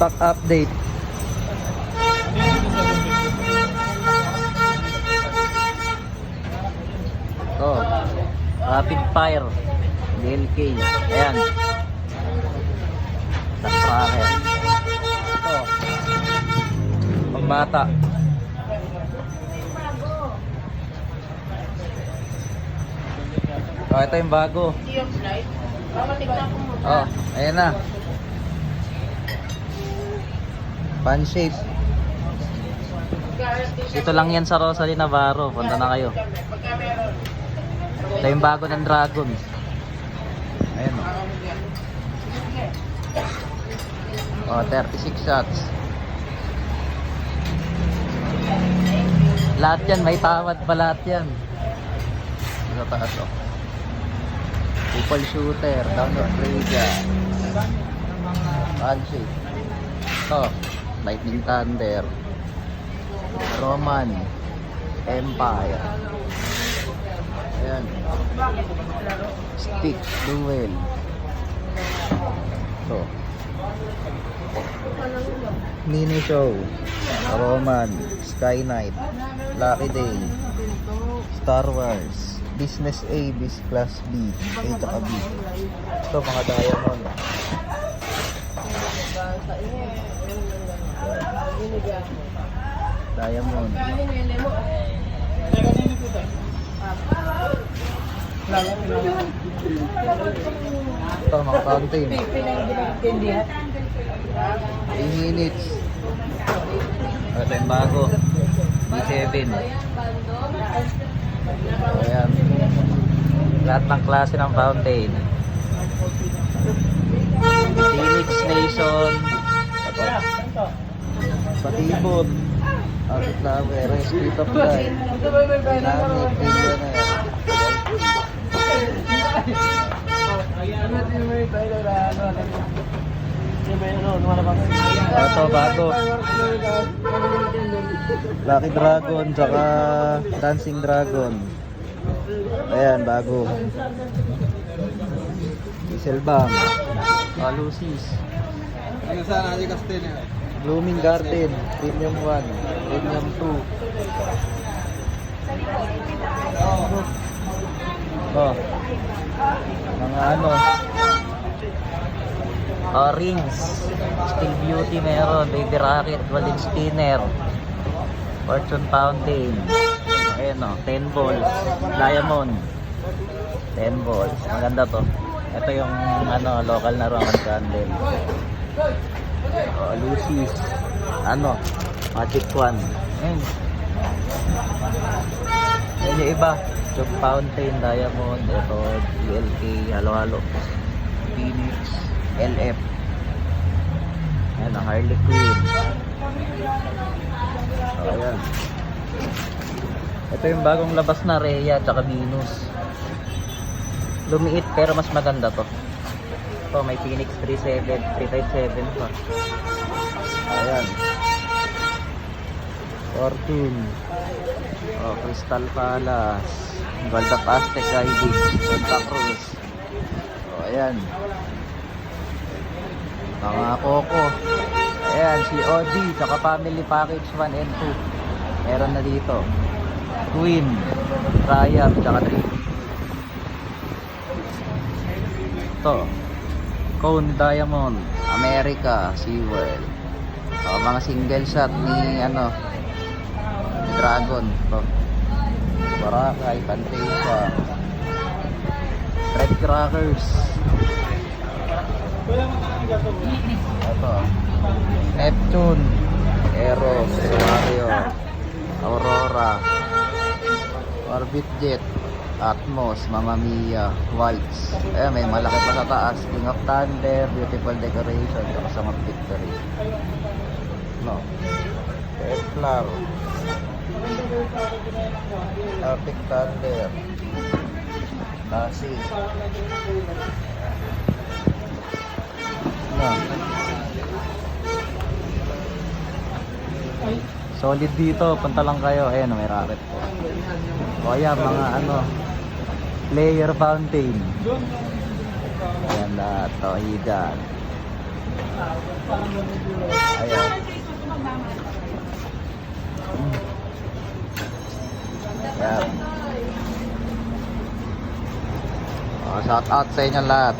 Stock update. Oh, rapid fire DLK. Ayan. Stock tracker. Ito. Pambata. Oh, ito yung bago. Oh, ayan na. Fan shape. Dito lang yan sa Rosalie Navarro. Punta na kayo. Ito yung bago ng Dragon. Ayan o. Oh, 36 shots. Lahat yan, may tawad pa lahat yan. Sa taas o. Triple shooter, down of Rega. Fan shape. Ito, Lightning Thunder. Roman Empire. Ayan. Stick Duel. So Mini Show. Roman Sky Knight. Lucky Day. Star Wars. Business A, Biz Class B. A to B. Ito mga diamond. Diamond. Ito mga fountain. 3 minutes. Ito yung bago. B7. Ayan. Lahat ng klase ng fountain. Phoenix Nation. Patibot. Outlet Flower. Spirit of Light. Dynamic. Ito bago. Lucky Dragon tsaka Dancing Dragon. Ayan bago. Diesel Bomb. Lucis. Blooming Garden. Premium 1. Premium 2. Oh. Mga ano. Rings. Steel Beauty meron. Baby Rocket. Golden Spinner. Fortune Fountain. Ayan o. 10 balls. Diamond. 10 balls. Maganda to. Ito yung ano, local na Roman candle. Lucis. Ano? Magic Wand. Ayan. Ayan yung iba. Chug Fountain, Diamond. Ito. DLK. Halo-halo. Phoenix. LF. Ayan, Harley Quinn. Ayan. Ito yung bagong labas na Rhea tsaka Venus. Lumiit pero mas maganda to. Ito may Phoenix 357 pa. Ayan. Fortune. Oh, Crystal Palace. Gold of Aztec ID. Santa Cruz. Oh, ayan. Mga Coco. Ayan, COD, tsaka Family Package 1 and 2. Meron na dito. Queen, Triumph, tsaka 3. Ito. Cone Diamond, America, SeaWorld. Mga single shot ni, ano, ni Dragon. Ito. Boracay, Fantasia. Red Crackers. Ito. Neptune, Eros, Mario, Aurora, Orbit Jet, Atmos, Mamma Mia, Waltz. Ayan, may malaki pa sa taas. King of Thunder, Beautiful Decoration, Song of Victory. No. Templar, Arctic Thunder, Nasi. No. Solid dito, punta lang kayo. Ayan, may racket po. O ayan, mga ano, player fountain. Ayan lahat, to, higan. Ayan. Ayan. Shout out sa inyo lahat.